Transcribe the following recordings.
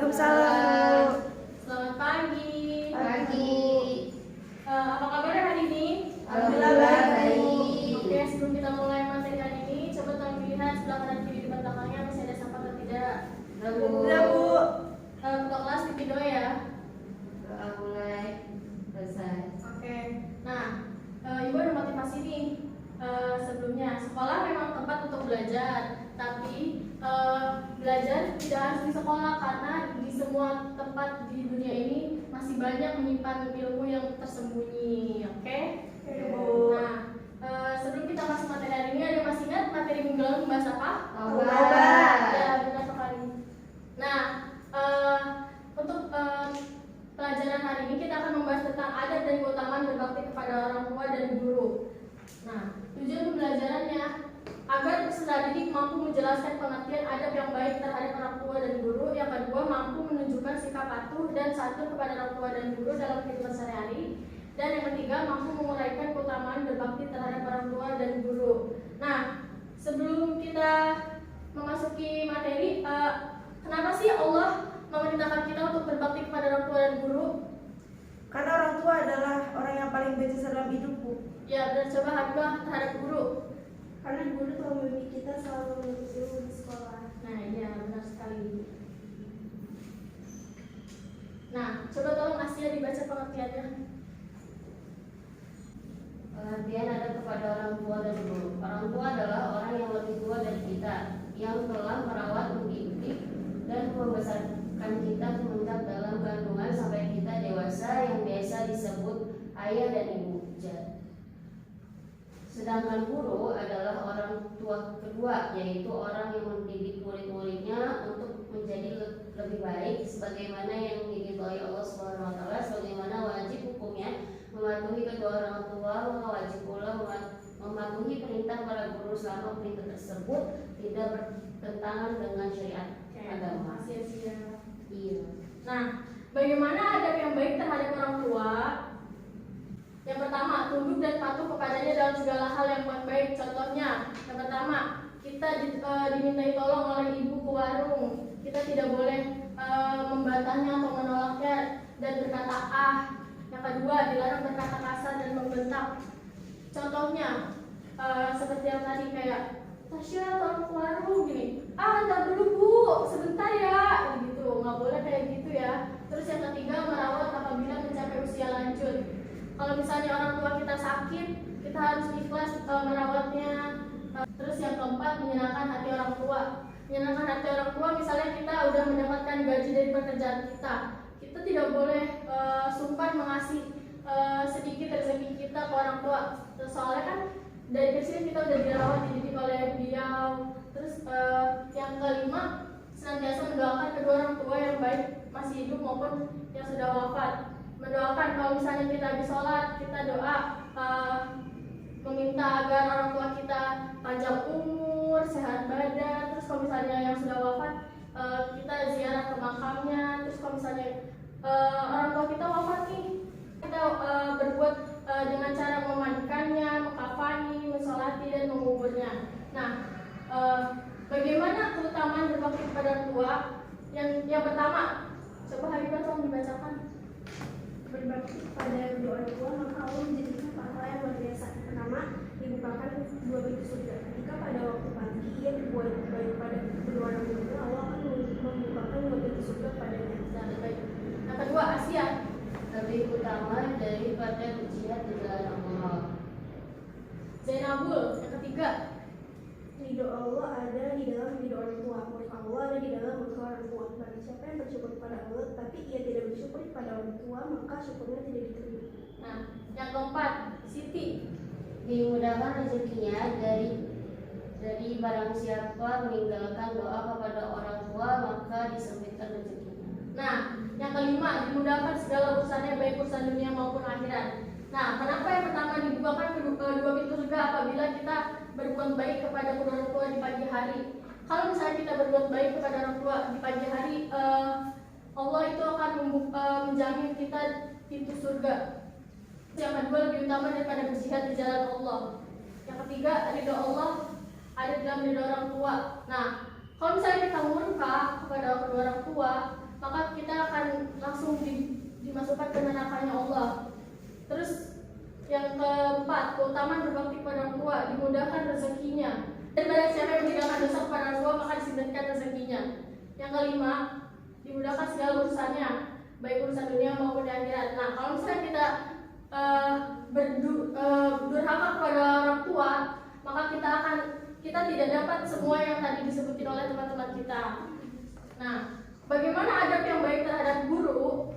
Waalaikumsalam, Bu. Selamat pagi. Pagi. Apa kabarnya hari ini? Alhamdulillah baik. Oke, sebelum kita mulai materi hari ini, coba tolong dilihat sebelah kanan kiri di belakangnya masih ada sampah atau tidak. Udah, Bu. Ketua kelas di video ya. Doa mulai selesai. Oke. Nah, Ibu ada motivasi nih. Sebelumnya, sekolah memang tempat untuk belajar, tapi belajar tidak harus di sekolah karena di semua tempat di dunia ini masih banyak menyimpan ilmu yang tersembunyi. Oke? Bu. Nah, sebelum kita masuk materi hari ini, ada yang masih ingat materi minggu lalu membahas apa? Taubat. Ya, benar sekali. Nah, untuk pelajaran hari ini kita akan membahas tentang adab dan keutamaan berbakti kepada orang tua dan guru. Nah, tujuan pembelajarannya agar peserta didik mampu menjelaskan pengertian adab yang baik terhadap orang tua dan guru. Yang kedua, mampu menunjukkan sikap patuh dan santun kepada orang tua dan guru dalam kehidupan sehari-hari. Dan yang ketiga, mampu menguraikan keutamaan berbakti terhadap orang tua dan guru. Nah, sebelum kita memasuki materi, kenapa sih Allah memerintahkan kita untuk berbakti kepada orang tua dan guru? Karena orang tua adalah orang yang paling berjasa dalam hidup, Bu. Ya, dan coba Habibah terhadap guru. Karena guru telah mendidik kita selalu menuntut ilmu di sekolah. Nah, iya benar sekali. Nah, coba tolong Asia dibaca pengertiannya. Pengertian ada kepada orang tua dan guru. Orang tua adalah orang yang lebih tua dari kita, yang telah merawat, mendidik, dan membesarkan kita semenjak dalam kandungan sampai kita dewasa, yang biasa disebut ayah dan ibu. Sedangkan guru adalah orang tua kedua, yaitu orang yang mendidik murid-muridnya untuk menjadi lebih baik, sebagaimana yang diridhoi Allah Subhanahu wa taala, sebagaimana wajib hukumnya mematuhi kedua orang tua, maka wajib pula mematuhi perintah para guru selama perintah tersebut tidak bertentangan dengan syariat agama. Makasih Asia. Iya. Nah, bagaimana adab yang baik terhadap orang tua? Yang pertama, tunduk dan patuh kepadanya dalam segala hal yang baik. Contohnya, yang pertama, kita dimintai tolong oleh ibu ke warung. Kita tidak boleh membantahnya atau menolaknya dan berkata ah. Yang kedua, dilarang berkata kasar dan membentak. Contohnya, seperti yang tadi kayak Tasya tolong ke warung gini. Ntar dulu Bu, sebentar ya. Gitu, nggak boleh kayak gitu ya. Terus yang ketiga, merawat apabila mencapai usia lanjut. Kalau misalnya orang tua kita sakit, kita harus ikhlas merawatnya. Terus yang keempat, menyenangkan hati orang tua. Menyenangkan hati orang tua, misalnya kita udah mendapatkan gaji dari pekerjaan kita, kita tidak boleh sumpan mengasih sedikit rezeki kita ke orang tua. Soalnya kan dari kecil kita udah dirawat, dididik oleh beliau. Terus yang kelima, senantiasa mendoakan kedua orang tua yang baik masih hidup maupun yang sudah wafat. Mendoakan kalau misalnya kita habis sholat, kita doa meminta agar orang tua kita panjang umur, sehat badan. Terus kalau misalnya yang sudah wafat, kita ziarah ke makamnya. Terus kalau misalnya orang tua kita wafat nih, kita berbuat dengan cara memandikannya, mengkafani, mensolati dan menguburnya. Nah, bagaimana keutamaan berbakti kepada orang tua? Yang pertama, coba Habibah tolong dibacakan. Berbakti kepada kedua orang tua, maka Allah menjadikan pahala yang luar biasa. Pertama, dibukakan dua pintu surga. Ketika pada waktu pagi ia berbuat baik pada kedua orang tua, Allah akan membukakan dua pintu surga padanya. Nah, baik. Yang kedua, Asia. Lebih utama daripada berjihad di jalan Allah. Zainabul. Yang ketiga, Ridho Allah ada di dalam ridho orang tua, murka Allah ada di dalam murka orang tua. Barang siapa yang bersyukur kepada Allah, tapi ia tidak bersyukur kepada orang tua, maka syukurnya tidak diterima. nah, yang keempat, Siti. Dimudahkan rezekinya dari barang siapa meninggalkan doa kepada orang tua, maka disempitkan rezekinya. Nah, yang kelima, dimudahkan segala urusannya baik urusan dunia maupun akhirat. Nah, kenapa yang pertama dibukakan dua pintu surga apabila kita berbuat baik kepada kedua orang tua di pagi hari? Kalau misalnya kita berbuat baik kepada orang tua di pagi hari, Allah itu akan menjamin kita pintu surga. Yang kedua, lebih utama daripada berjihad di jalan Allah. Yang ketiga, ridho Allah ada dalam ridho orang tua. Nah, kalau misalnya kita murka kepada kedua orang tua, maka nerakanya Allah. Terus yang keempat, keutamaan berbakti kepada orang tua, dimudahkan rezekinya. Dan barang siapa yang meninggalkan dosa kepada orang tua, maka disingkatkan rezekinya. Yang kelima, dimudahkan segala urusannya, baik urusan dunia maupun di akhirat. Nah, kalau misalnya kita durhaka kepada orang tua, maka kita tidak dapat semua yang tadi disebutin oleh teman-teman kita. Nah, bagaimana adab yang baik terhadap guru?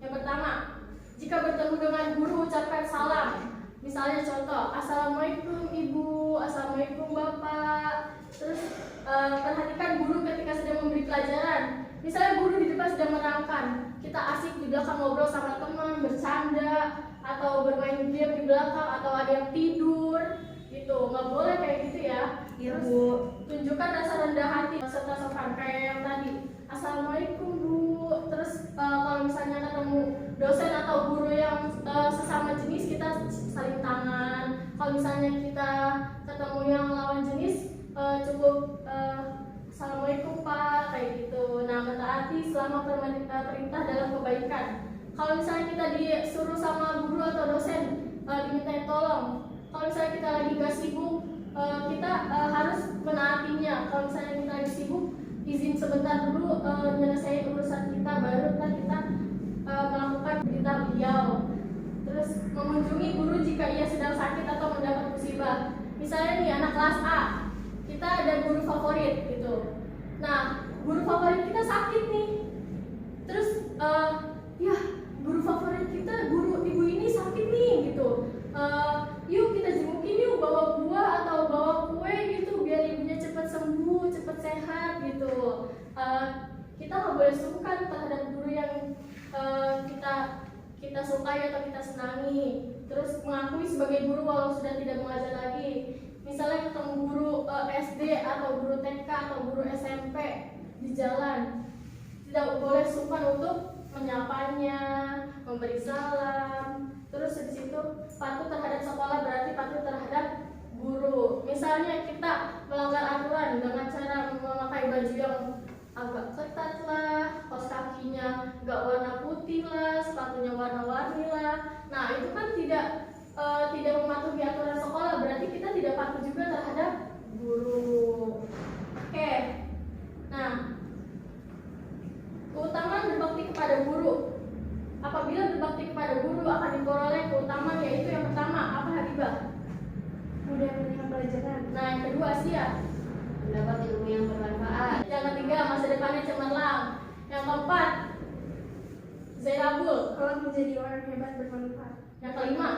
Yang pertama, jika bertemu dengan guru ucapkan salam. Misalnya contoh, assalamualaikum ibu, assalamualaikum bapak. Terus perhatikan guru ketika sedang memberi pelajaran. Misalnya guru di depan sedang menerangkan, kita asik di belakang ngobrol sama teman, bercanda, atau bermain game di belakang, atau ada yang tidur, gitu. Nggak boleh kayak gitu ya. Iya, Terus Bu. tunjukkan rasa rendah hati serta sopan kayak yang tadi. Assalamualaikum bu. Terus kalau misalnya ketemu dosen atau guru yang sesama jenis, kita saling tangan. Kalau misalnya kita ketemu yang lawan jenis, cukup assalamualaikum pak, kayak gitu. Nah, mentaati selama perintah dalam kebaikan. Kalau misalnya kita disuruh sama guru atau dosen diminta tolong, kalau misalnya kita lagi gak sibuk, kita harus menaatinya. Kalau misalnya kita lagi sibuk, izin sebentar dulu menyelesaikan urusan kita, baru kita melakukan perintah beliau. Terus mengunjungi guru jika ia sedang sakit atau mendapat musibah. Misalnya nih anak kelas A, kita ada guru favorit gitu. Nah, guru favorit kita sakit nih. Terus ya guru favorit kita, guru ibu ini sakit nih gitu. Yuk kita jengukin yuk, bawa buah atau bawa kue gitu biar ibunya cepat sembuh, cepat sehat gitu. Kita nggak boleh sungkan terhadap guru yang kita sukai atau kita senangi. Terus mengakui sebagai guru walau sudah tidak mengajar lagi. Misalnya ketemu guru SD atau guru TK atau guru SMP di jalan, tidak boleh sungkan untuk menyapanya, memberi salam. Terus di situ patuh terhadap sekolah berarti patuh terhadap guru. Misalnya kita melanggar aturan dengan cara memakai baju yang agak ketat lah, kaos kakinya nggak warna putih lah, sepatunya warna-warni lah. Nah, itu kan tidak mematuhi aturan sekolah, berarti kita tidak patuh juga terhadap guru. Oke. Nah, keutamaan berbakti kepada guru. Apabila berbakti kepada guru akan diperoleh keutamaan, yaitu yang pertama, apa Habibah? Mudah menerima pelajaran. Nah, yang kedua Sia. Mendapat ilmu yang bermanfaat. Yang ketiga, masa depannya cemerlang. Yang keempat, Zainabul. Kelak menjadi orang hebat bermanfaat. Yang kelima,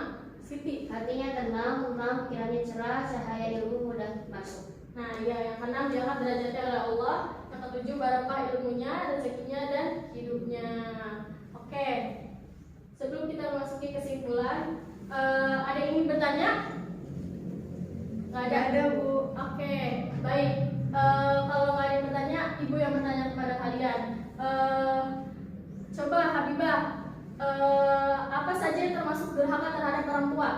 Siti. Hatinya tenang, tenang, pikirannya cerah, cahaya ilmu mudah masuk. Nah, ya, yang keenam, diangkat derajatnya oleh Allah. Yang ketujuh, barokah ilmunya, rezekinya, dan hidupnya. Oke, sebelum kita memasuki kesimpulan, ada yang ingin bertanya? Nggak ada, Bu. Oke, baik. Kalau nggak ada yang bertanya, Ibu yang bertanya kepada kalian. Coba Habibah, apa saja yang termasuk durhaka terhadap orang tua?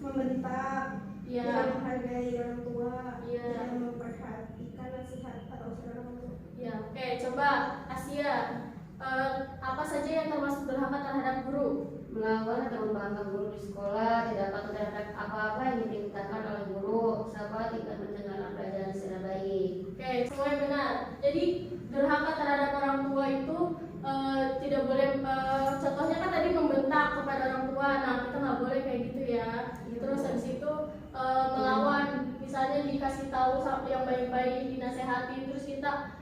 Membentak, Iya. tidak menghargai orang tua, Iya. tidak memperhatikan nasihat atau usaha orang tua. Ya, oke. Coba Asia, apa saja yang termasuk durhaka terhadap guru? Melawan atau membanggakan guru di sekolah, tidak patuh terhadap apa-apa yang diperintahkan oleh guru, serta tidak mendengarkan pelajaran secara baik. Oke, semuanya benar. Jadi durhaka terhadap orang tua itu tidak boleh. Contohnya kan tadi membentak kepada orang tua. Nah, kita nggak boleh kayak gitu ya. Terus habis itu melawan, misalnya dikasih tahu yang baik-baik, dinasehati, terus kita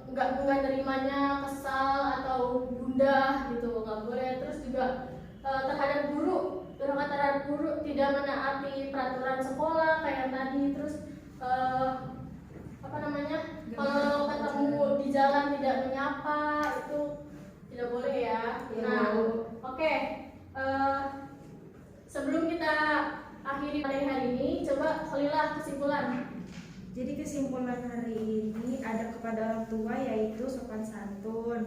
nggak nerimanya, kesal atau gundah gitu, nggak boleh. Terus juga terhadap guru, durhaka terhadap guru, tidak menaati peraturan sekolah kayak yang tadi. Terus kalau ketemu di jalan tidak menyapa, itu tidak boleh ya. Nah, oke. Sebelum kita akhiri pada hari ini, coba Khalillah kesimpulan. Jadi kesimpulan hari ini ada kepada orang tua yaitu sopan santun,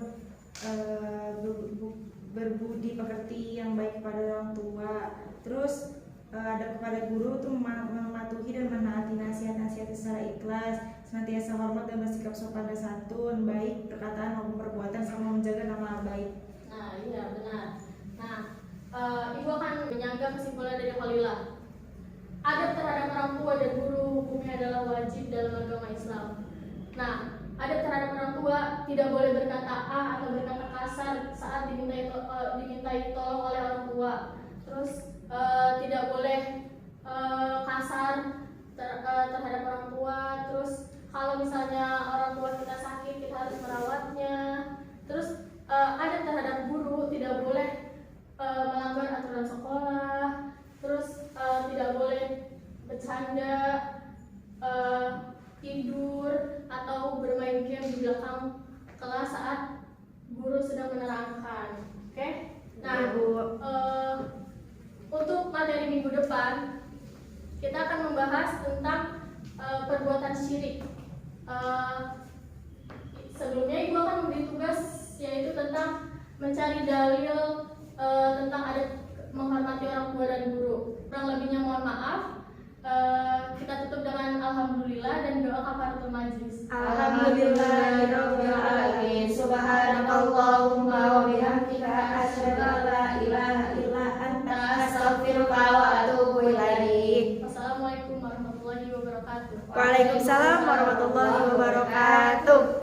berbudi pekerti yang baik kepada orang tua. Terus ada kepada guru itu mematuhi dan menaati nasihat-nasihat secara ikhlas, senantiasa hormat dan bersikap sopan dan santun, baik perkataan maupun perbuatan, sama menjaga nama baik. Nah, iya benar. Nah, ibu akan menyangga kesimpulan dari Khalilah. Adab terhadap orang tua dan guru hukumnya adalah wajib dalam agama Islam. Nah, adab terhadap orang tua tidak boleh berkata A atau berkata kasar saat dimintai tolong oleh orang tua. Terus tidak boleh kasar terhadap orang tua. Terus kalau misalnya orang tua kita sakit, kita harus merawatnya. Terus adab terhadap guru tidak boleh melanggar aturan sekolah. Terus tidak boleh bercanda, tidur atau bermain game di belakang kelas saat guru sedang menerangkan. Oke? Nah, untuk materi minggu depan kita akan membahas tentang perbuatan syirik. Sebelumnya ibu akan memberi tugas yaitu tentang mencari dalil tentang adab menghormati orang tua dan guru. Kurang lebihnya mohon maaf. Kita tutup dengan alhamdulillah dan doa kafaratul majlis. Alhamdulillahirabbil alamin. Subhanakallahumma wa bihamdika asyhadu an la ilaha illa anta astaghfiruka wa atubu ilaik. Wassalamualaikum warahmatullahi wabarakatuh. Waalaikumsalam warahmatullahi wabarakatuh.